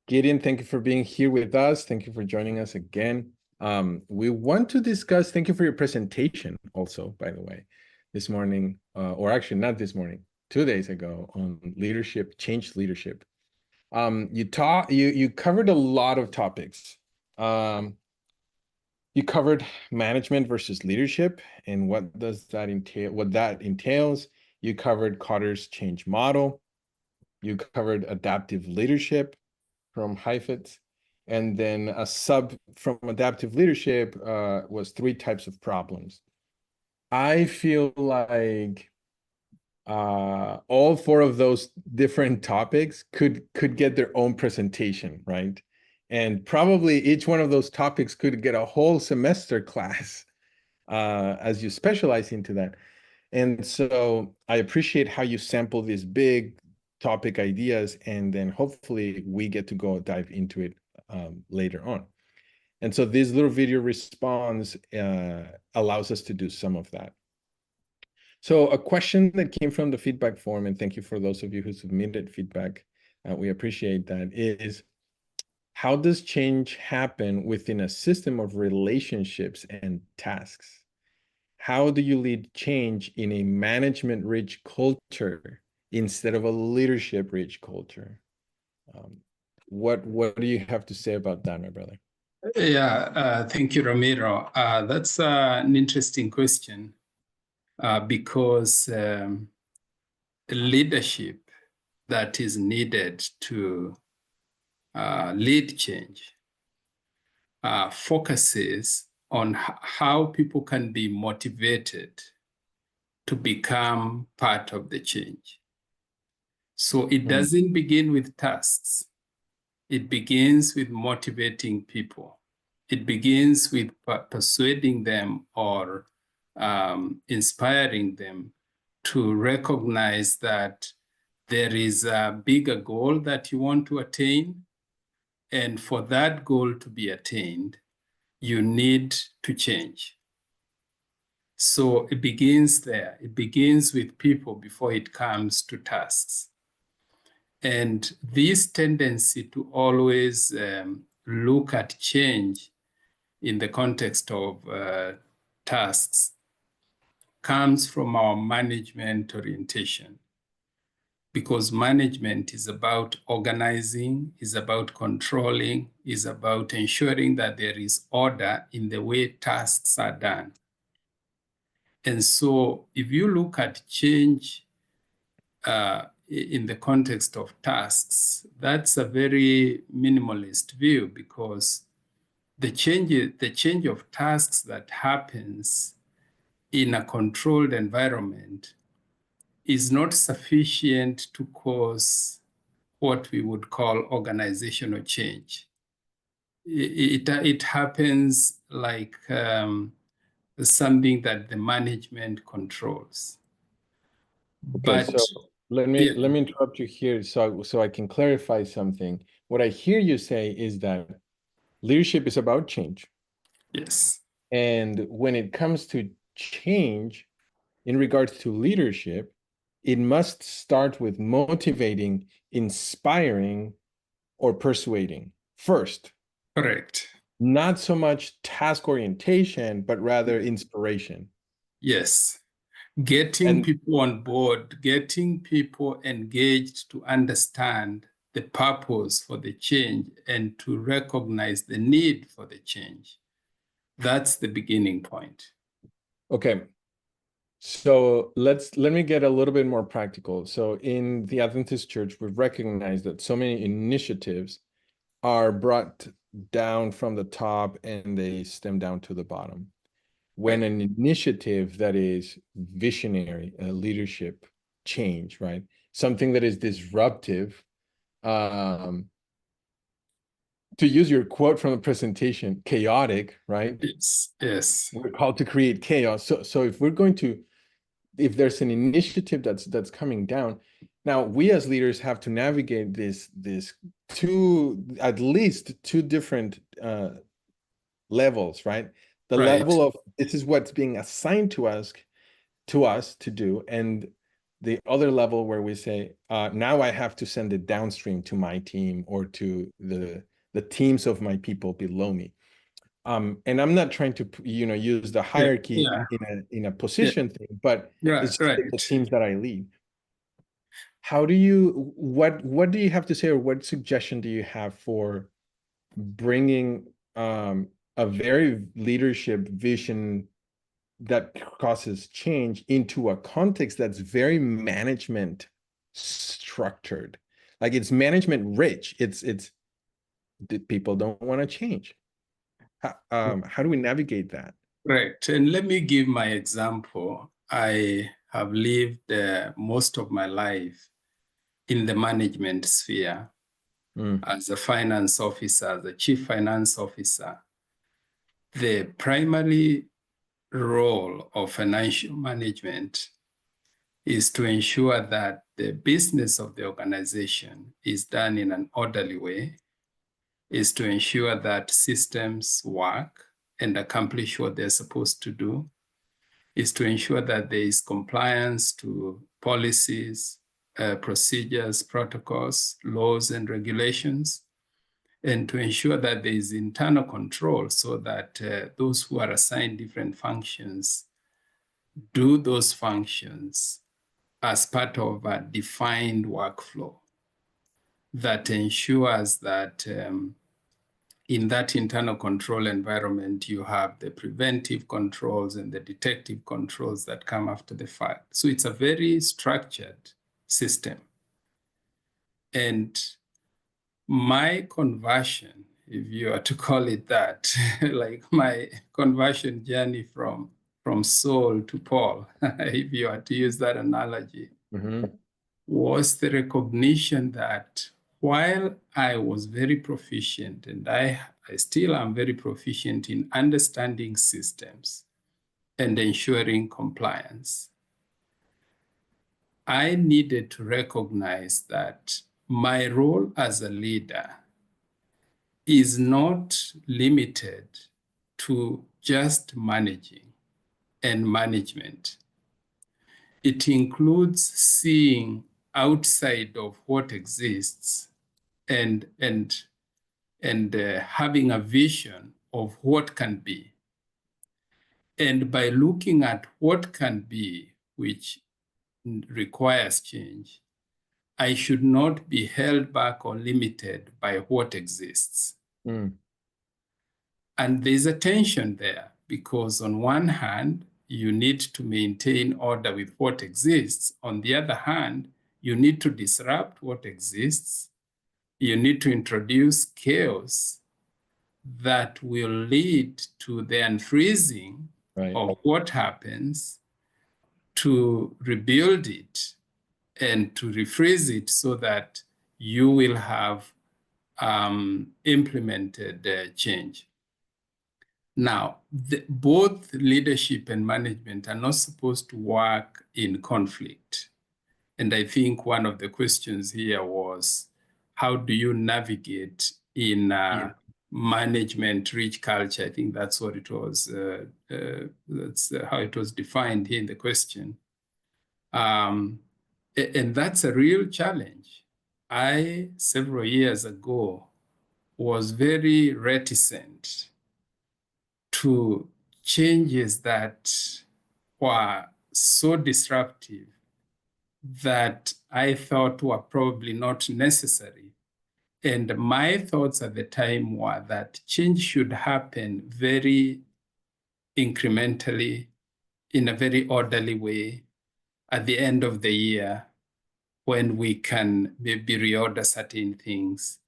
Gideon, thank you for being here with us. Thank you for joining us again. We want to discuss, thank you for your presentation also, by the way, this morning, or actually not this morning, 2 days ago on leadership, change leadership. You covered a lot of topics. You covered management versus leadership and what does that entail, what that entails. You covered Cotter's change model. You covered adaptive leadership from Heifetz. And then a sub from adaptive leadership was 3 types of problems. I feel like all 4 of those different topics could get their own presentation, right? And probably each one of those topics could get a whole semester class as you specialize into that. And so I appreciate how you sample these big topic ideas, and then hopefully we get to go dive into it later on. And so this little video response allows us to do some of that. So a question that came from the feedback form, and thank you for those of you who submitted feedback, we appreciate that, is how does change happen within a system of relationships and tasks? How do you lead change in a management-rich culture instead of a leadership-rich culture? What do you have to say about that, my brother? Yeah, thank you, Ramiro. That's an interesting question because leadership that is needed to lead change focuses on how people can be motivated to become part of the change. So it doesn't begin with tasks. It begins with motivating people. It begins with persuading them or inspiring them to recognize that there is a bigger goal that you want to attain. And for that goal to be attained, you need to change. So it begins there. It begins with people before it comes to tasks. And this tendency to always look at change in the context of tasks comes from our management orientation. Because management is about organizing, is about controlling, is about ensuring that there is order in the way tasks are done. And so if you look at change in the context of tasks, that's a very minimalist view because the change of tasks that happens in a controlled environment is not sufficient to cause what we would call organizational change. It happens like something that the management controls. Okay, so let me interrupt you here so I can clarify something. What I hear you say is that leadership is about change. Yes. And when it comes to change, in regards to leadership, it must start with motivating, inspiring, or persuading first. Correct. Not so much task orientation, but rather inspiration. Yes. Getting people on board, getting people engaged to understand the purpose for the change and to recognize the need for the change. That's the beginning point. Okay. So let me get a little bit more practical. So in the Adventist Church, we've recognized that so many initiatives are brought down from the top and they stem down to the bottom. When an initiative that is visionary, a leadership change, right? Something that is disruptive, to use your quote from the presentation, chaotic, right? Yes. We're called to create chaos. So if there's an initiative that's coming down, now we as leaders have to navigate this at least two different levels, right? The level of this is what's being assigned to us to do, and the other level where we say, now I have to send it downstream to my team or to the teams of my people below me. And I'm not trying to, use the hierarchy in a position thing, but it's just the teams that I lead. How do you, what do you have to say, or what suggestion do you have for bringing a very leadership vision that causes change into a context that's very management structured? Like, it's management rich. It's people don't want to change. How do we navigate that? Right. And let me give my example. I have lived most of my life in the management sphere as a finance officer, the chief finance officer. The primary role of financial management is to ensure that the business of the organization is done in an orderly way, is to ensure that systems work and accomplish what they're supposed to do, is to ensure that there is compliance to policies, procedures, protocols, laws, and regulations, and to ensure that there is internal control so that those who are assigned different functions do those functions as part of a defined workflow that ensures that in that internal control environment, you have the preventive controls and the detective controls that come after the fact. So it's a very structured system. And my conversion, if you are to call it that, like my conversion journey from Saul to Paul, if you are to use that analogy, was the recognition that while I was very proficient, and I still am very proficient in understanding systems and ensuring compliance, I needed to recognize that my role as a leader is not limited to just managing and management. It includes seeing outside of what exists and having a vision of what can be. And by looking at what can be, which requires change, I should not be held back or limited by what exists. And there's a tension there because on one hand, you need to maintain order with what exists. On the other hand, you need to disrupt what exists. You need to introduce chaos that will lead to the unfreezing of what happens, to rebuild it and to refreeze it so that you will have implemented change. Now, both leadership and management are not supposed to work in conflict. And I think one of the questions here was, how do you navigate in management-rich culture? I think that's what it was. That's how it was defined here in the question. And that's a real challenge. I, several years ago, was very reticent to changes that were so disruptive that I thought were probably not necessary. And my thoughts at the time were that change should happen very incrementally, in a very orderly way, at the end of the year, when we can maybe reorder certain things,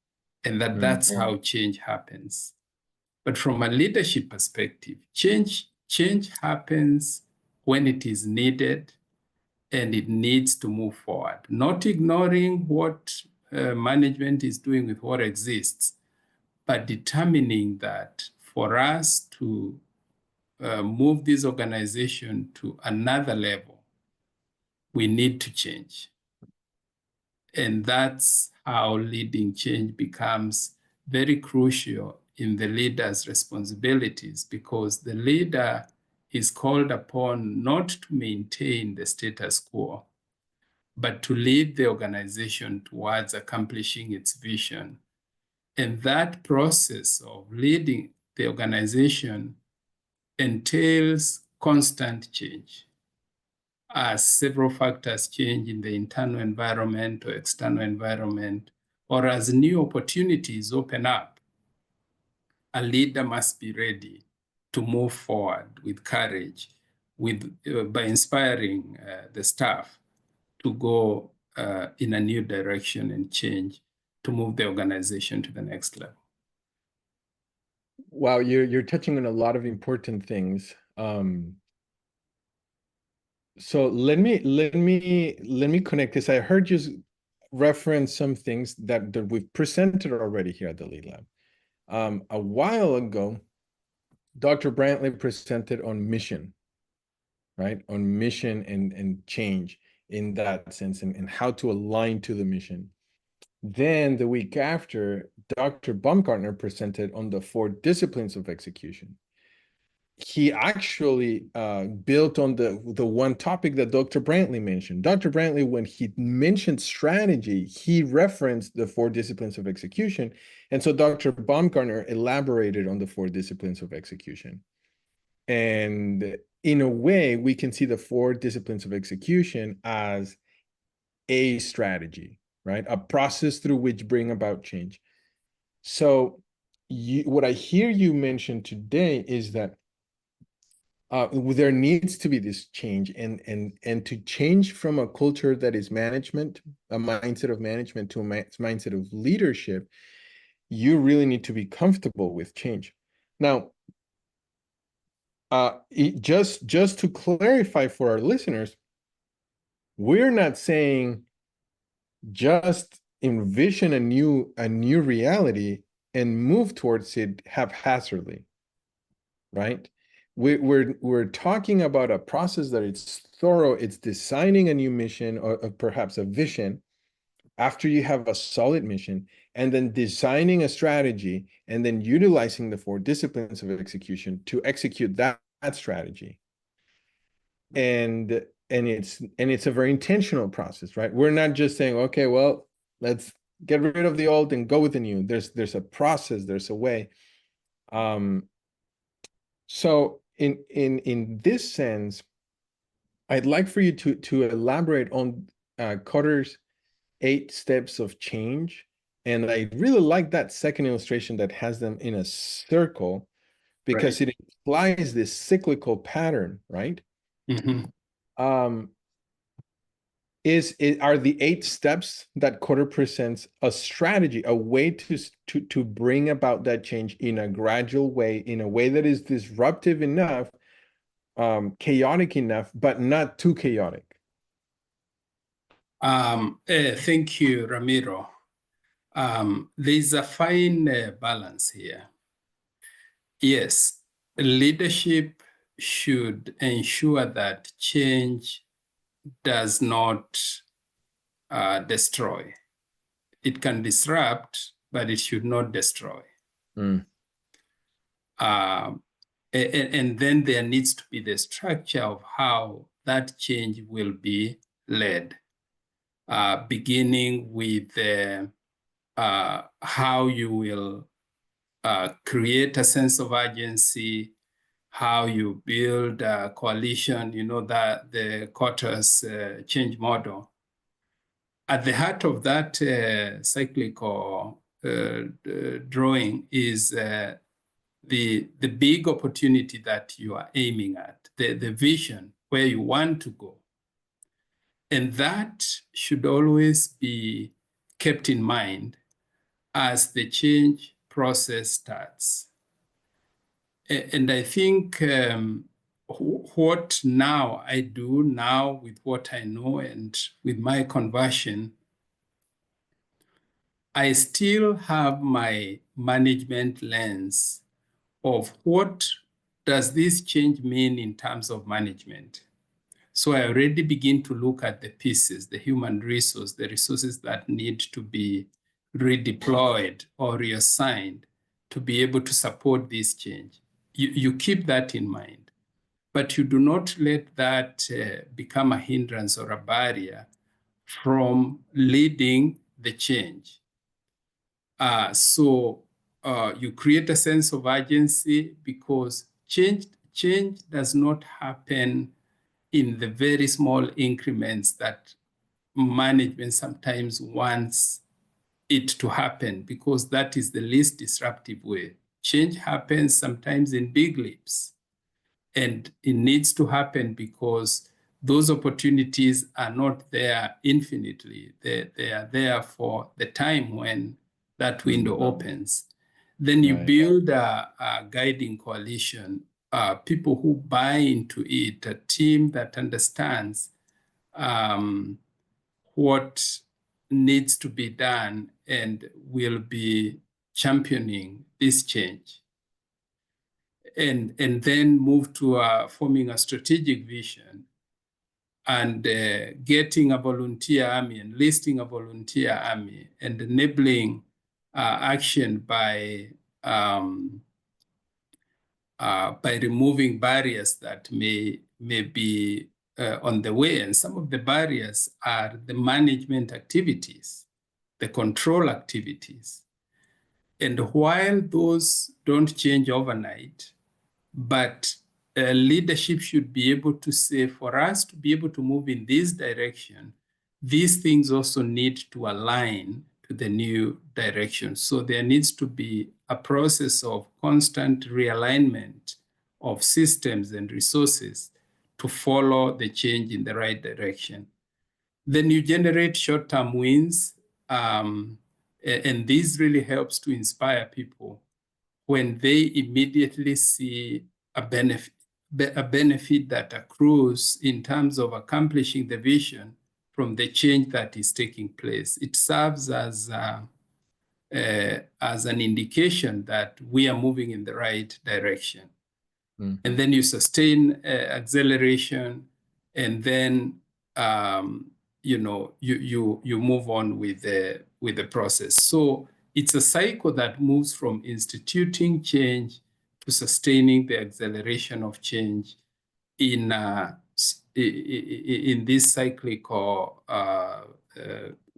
and that's how change happens. But from a leadership perspective, change happens when it is needed and it needs to move forward, not ignoring what management is doing with what exists, but determining that for us to move this organization to another level, we need to change. And that's how leading change becomes very crucial in the leader's responsibilities, because the leader is called upon not to maintain the status quo, but to lead the organization towards accomplishing its vision. And that process of leading the organization entails constant change. As several factors change in the internal environment or external environment, or as new opportunities open up, a leader must be ready to move forward with courage, by inspiring the staff to go in a new direction and change to move the organization to the next level. Wow, you're touching on a lot of important things. So let me connect this. I heard you reference some things that we've presented already here at the LeadLab. A while ago, Dr. Brantley presented on mission, right? On mission and change in that sense, and how to align to the mission. Then the week after, Dr. Baumgartner presented on the 4 disciplines of execution. He actually built on the one topic that Dr. Brantley mentioned. Dr. Brantley, when he mentioned strategy, he referenced the 4 disciplines of execution. And so Dr. Baumgartner elaborated on the 4 disciplines of execution. And in a way, we can see the 4 disciplines of execution as a strategy, right? A process through which bring about change. So what I hear you mention today is that there needs to be this change, and to change from a culture that is management, a mindset of management, to a mindset of leadership, you really need to be comfortable with change. Now, just to clarify for our listeners, we're not saying just envision a new reality and move towards it haphazardly, right? We're talking about a process that it's thorough. It's designing a new mission, or perhaps a vision, after you have a solid mission, and then designing a strategy, and then utilizing the 4 disciplines of execution to execute that strategy. And it's a very intentional process, right? We're not just saying, okay, well, let's get rid of the old and go with the new. There's a process, there's a way. So in this sense, I'd like for you to elaborate on Cotter's 8 steps of change. And I really like that second illustration that has them in a circle, because it implies this cyclical pattern, right? Mm-hmm. Are the 8 steps that Cotter presents a strategy, a way to bring about that change in a gradual way, in a way that is disruptive enough, chaotic enough, but not too chaotic? Thank you, Ramiro. There's a fine balance here. Yes, leadership should ensure that change does not destroy. It can disrupt, but it should not destroy. Mm. And then there needs to be the structure of how that change will be led, beginning with how you will create a sense of urgency, how you build a coalition, that the Cotter's change model. At the heart of that cyclical drawing is the big opportunity that you are aiming at, the vision where you want to go. And that should always be kept in mind as the change process starts. And I think what now I do now with what I know and with my conversion, I still have my management lens of what does this change mean in terms of management. So I already begin to look at the pieces, the human resource, the resources that need to be redeployed or reassigned to be able to support this change. You keep that in mind, but you do not let that become a hindrance or a barrier from leading the change. So you create a sense of urgency because change does not happen in the very small increments that management sometimes wants it to happen, because that is the least disruptive way. Change happens sometimes in big leaps, and it needs to happen because those opportunities are not there infinitely. They are there for the time when that window opens. Then you build a guiding coalition, people who buy into it, a team that understands what needs to be done and will be championing this change. And then move to forming a strategic vision and getting a volunteer army, enlisting a volunteer army, and enabling action by removing barriers that may be on the way. And some of the barriers are the management activities, the control activities. And while those don't change overnight, but leadership should be able to say, for us to be able to move in this direction, these things also need to align to the new direction. So there needs to be a process of constant realignment of systems and resources to follow the change in the right direction. Then you generate short-term wins, and this really helps to inspire people when they immediately see a benefit that accrues in terms of accomplishing the vision from the change that is taking place. It serves as an indication that we are moving in the right direction. And then you sustain acceleration, and then you move on with the process. So it's a cycle that moves from instituting change to sustaining the acceleration of change in this cyclical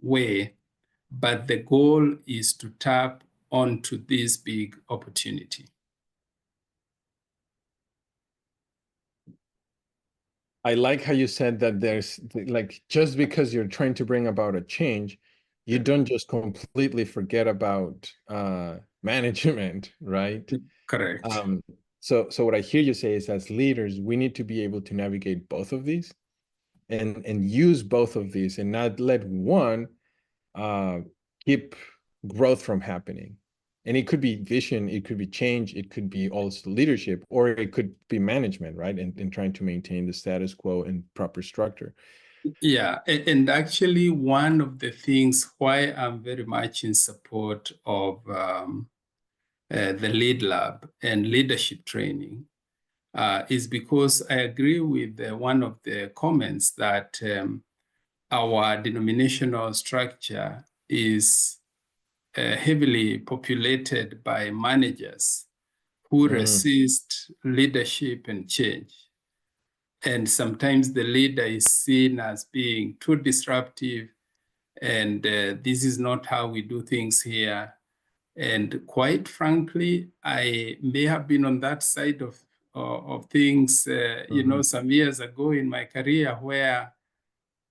way. But the goal is to tap onto this big opportunity. I like how you said that there's like, just because you're trying to bring about a change, you don't just completely forget about management, right? Correct. So what I hear you say is, as leaders, we need to be able to navigate both of these and use both of these, and not let one keep growth from happening. And it could be vision, it could be change, it could be also leadership, or it could be management, right? And trying to maintain the status quo and proper structure. Yeah, and actually one of the things why I'm very much in support of the LeadLab and leadership training is because I agree with one of the comments that our denominational structure is heavily populated by managers who resist leadership and change. And sometimes the leader is seen as being too disruptive, and this is not how we do things here. And quite frankly, I may have been on that side of things, some years ago in my career, where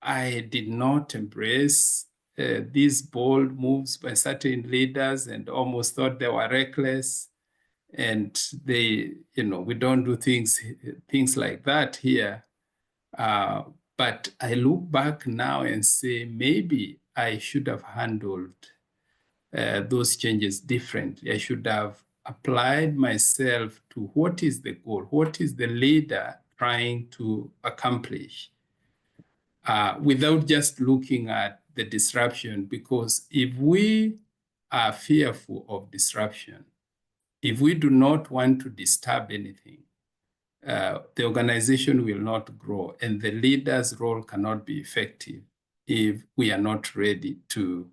I did not embrace these bold moves by certain leaders and almost thought they were reckless. And they, we don't do things like that here. But I look back now and say, maybe I should have handled those changes differently. I should have applied myself to what is the goal, what is the leader trying to accomplish, without just looking at the disruption. Because if we are fearful of disruption, if we do not want to disturb anything, the organization will not grow, and the leader's role cannot be effective if we are not ready to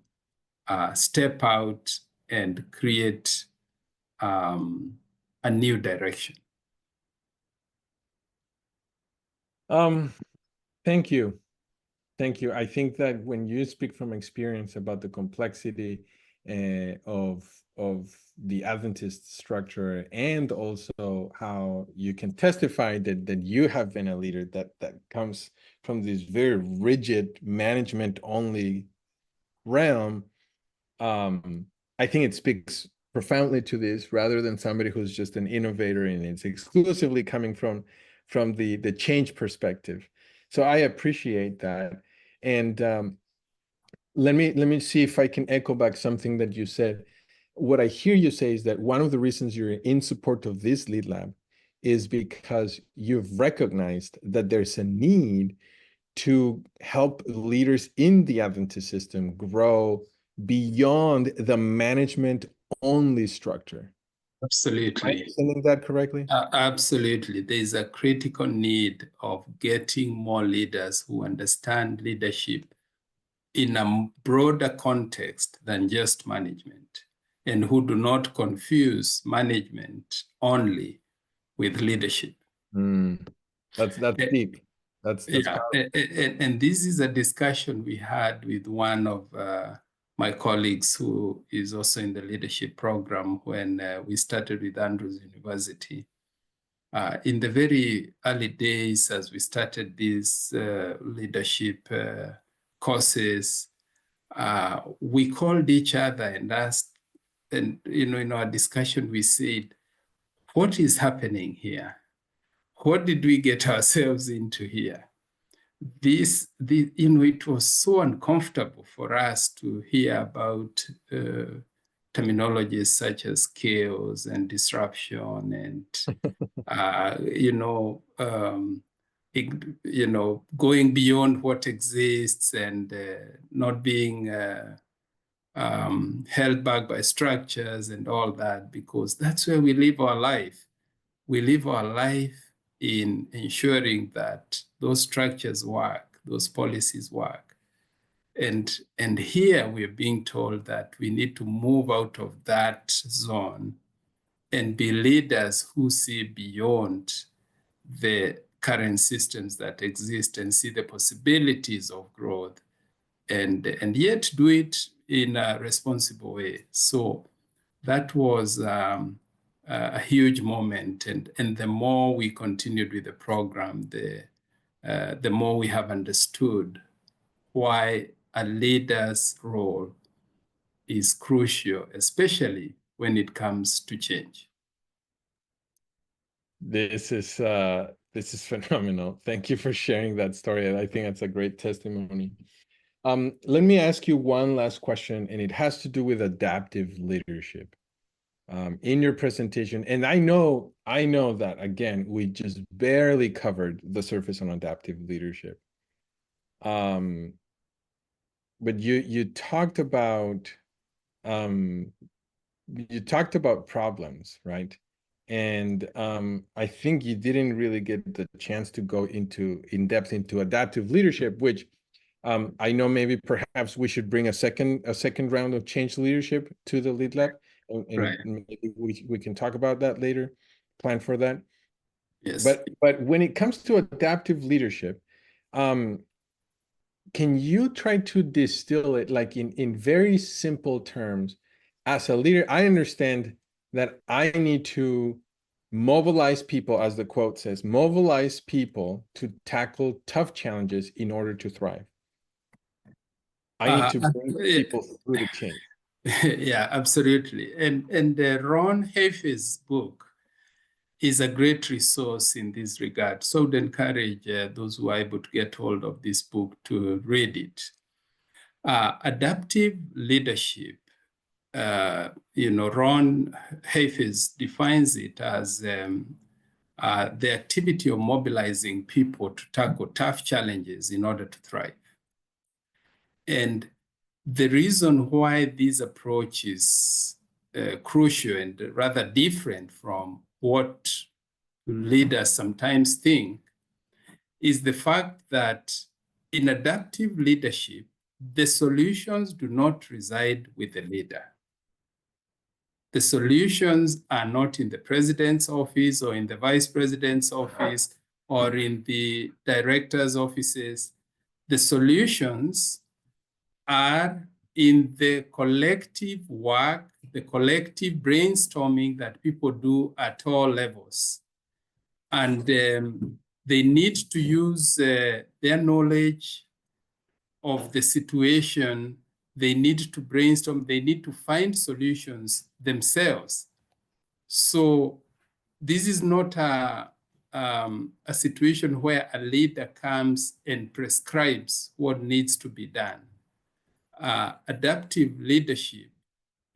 step out and create a new direction. Thank you. Thank you. I think that when you speak from experience about the complexity of the Adventist structure, and also how you can testify that you have been a leader that comes from this very rigid management only realm, I think it speaks profoundly to this rather than somebody who's just an innovator and it's exclusively coming from the change perspective. So I appreciate that. And let me see if I can echo back something that you said. What I hear you say is that one of the reasons you're in support of this LeadLab is because you've recognized that there's a need to help leaders in the Adventist system grow beyond the management only structure. Am I Absolutely. understanding that correctly? Absolutely. There is a critical need of getting more leaders who understand leadership in a broader context than just management, and who do not confuse management only with leadership. That's deep. That's Yeah, powerful. and this is a discussion we had with one of my colleagues who is also in the leadership program when we started with Andrews University. In the very early days, as we started these leadership courses, we called each other and asked, and in our discussion, we said, "What is happening here? What did we get ourselves into here?" It was so uncomfortable for us to hear about terminologies such as chaos and disruption and going beyond what exists and not being held back by structures and all that, because that's where we live our life. We live our life in ensuring that those structures work, those policies work. And here we're being told that we need to move out of that zone and be leaders who see beyond the current systems that exist and see the possibilities of growth, and yet do it in a responsible way. So that was a huge moment. And the more we continued with the program, the more we have understood why a leader's role is crucial, especially when it comes to change. This is phenomenal. Thank you for sharing that story. I think that's a great testimony. Let me ask you one last question, and it has to do with adaptive leadership. In your presentation, and I know that, again, we just barely covered the surface on adaptive leadership. But you talked about problems, right? And I think you didn't really get the chance to go in depth into adaptive leadership, which I know maybe perhaps we should bring a second round of change leadership to the LeadLab, and Right. maybe we can talk about that later, plan for that. Yes. But when it comes to adaptive leadership, can you try to distill it like in very simple terms? As a leader, I understand that I need to mobilize people, as the quote says, mobilize people to tackle tough challenges in order to thrive. I need to bring people through the change. Yeah, absolutely. And Ron Hefe's book is a great resource in this regard. So I would encourage those who are able to get hold of this book to read it. Adaptive leadership, Ron Hefe defines it as the activity of mobilizing people to tackle tough challenges in order to thrive. And the reason why this approach is crucial and rather different from what leaders sometimes think is the fact that in adaptive leadership, the solutions do not reside with the leader. The solutions are not in the president's office or in the vice president's office or in the director's offices. The solutions are in the collective work, the collective brainstorming that people do at all levels. And they need to use their knowledge of the situation. They need to brainstorm, they need to find solutions themselves. So this is not a situation where a leader comes and prescribes what needs to be done. Adaptive leadership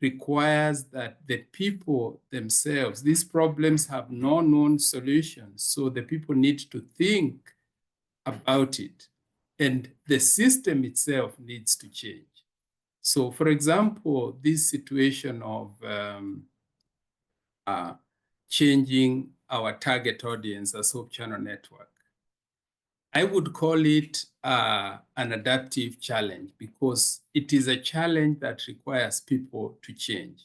requires that the people themselves, these problems have no known solutions, so the people need to think about it, and the system itself needs to change. So, for example, this situation of changing our target audience as Hope Channel Network, I would call it an adaptive challenge because it is a challenge that requires people to change.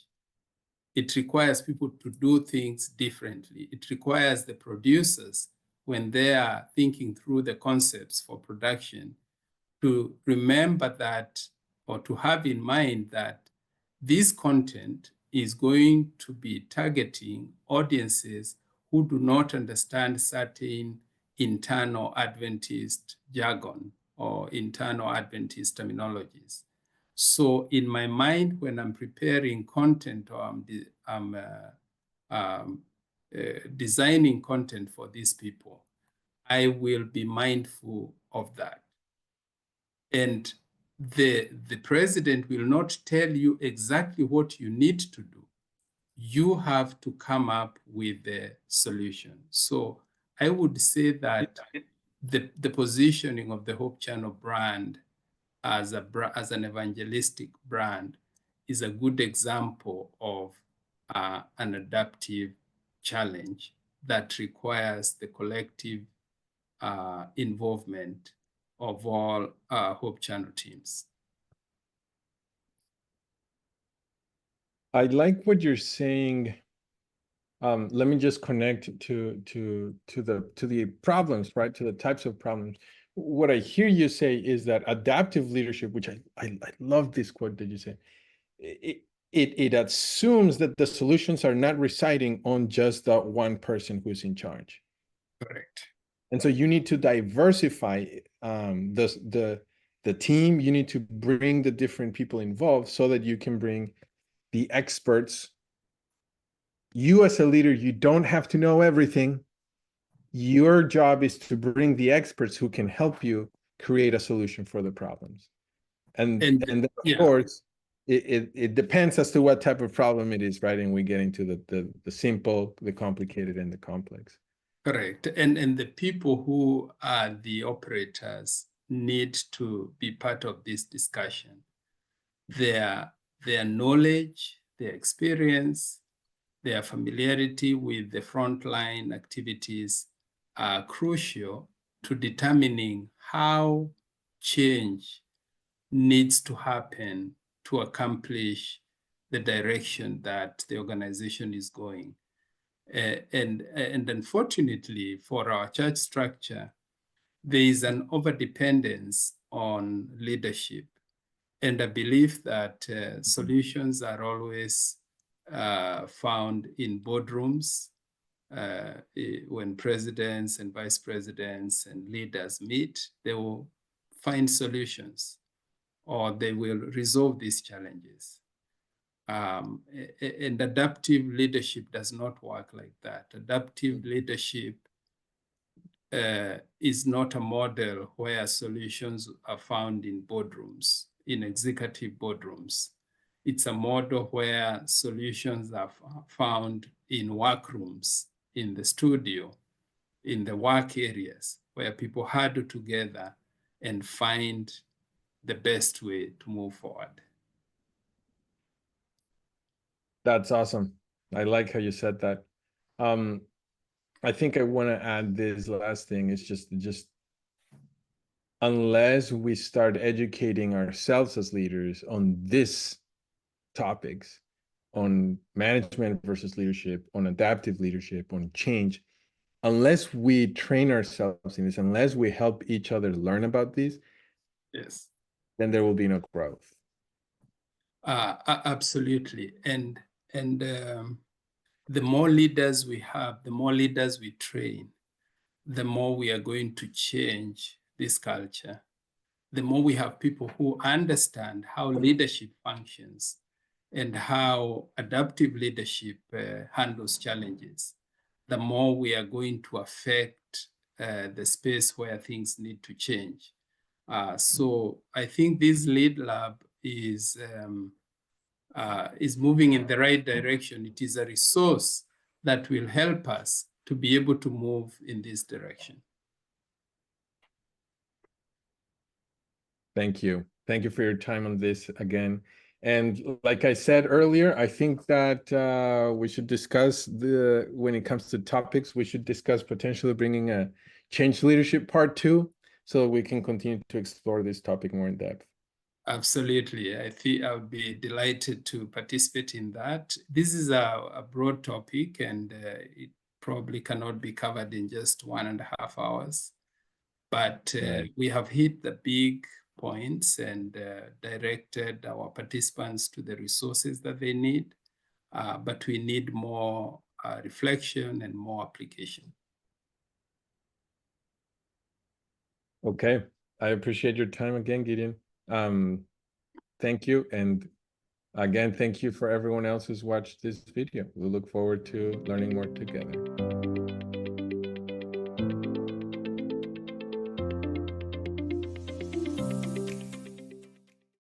It requires people to do things differently. It requires the producers, when they are thinking through the concepts for production, to remember that, or to have in mind that this content is going to be targeting audiences who do not understand certain internal Adventist jargon or internal Adventist terminologies. So in my mind, when I'm preparing content or I'm designing content for these people, I will be mindful of that. And the president will not tell you exactly what you need to do. You have to come up with the solution. So I would say that the positioning of the Hope Channel brand as an evangelistic brand is a good example of an adaptive challenge that requires the collective involvement of all Hope Channel teams. I like what you're saying. Let me just connect to the problems, right? To the types of problems. What I hear you say is that adaptive leadership, which I love this quote that you said, it assumes that the solutions are not residing on just the one person who's in charge. Correct. And so you need to diversify the team. You need to bring the different people involved so that you can bring the experts. You as a leader, you don't have to know everything. Your job is to bring the experts who can help you create a solution for the problems. And then, of course, it depends as to what type of problem it is, right? And we get into the simple, the complicated, and the complex. Correct. And the people who are the operators need to be part of this discussion. Their knowledge, their experience, their familiarity with the frontline activities are crucial to determining how change needs to happen to accomplish the direction that the organization is going. And unfortunately, for our church structure, there is an overdependence on leadership and a belief that solutions are always found in boardrooms when presidents and vice presidents and leaders meet. They will find solutions or they will resolve these challenges. And adaptive leadership does not work like that. Adaptive leadership is not a model where solutions are found in boardrooms, in executive boardrooms. It's a model where solutions are found in workrooms, in the studio, in the work areas, where people huddle together and find the best way to move forward. That's awesome. I like how you said that. I think I want to add this last thing. It's just unless we start educating ourselves as leaders on these topics, on management versus leadership, on adaptive leadership, on change, unless we train ourselves in this, unless we help each other learn about these, Yes. then there will be no growth. Absolutely. And the more leaders we have, the more leaders we train, the more we are going to change this culture. The more we have people who understand how leadership functions and how adaptive leadership handles challenges, the more we are going to affect the space where things need to change. So I think this LeadLab is moving in the right direction. It is a resource that will help us to be able to move in this direction. Thank you. Thank you for your time on this again. And like I said earlier, I think that we should discuss when it comes to topics, we should discuss potentially bringing a change leadership part 2 so we can continue to explore this topic more in depth. Absolutely. I think I would be delighted to participate in that. This is a broad topic, and it probably cannot be covered in just 1.5 hours. But Right. we have hit the big points and directed our participants to the resources that they need. But we need more reflection and more application. Okay. I appreciate your time again, Gideon. Thank you. And again, thank you for everyone else who's watched this video. We look forward to learning more together.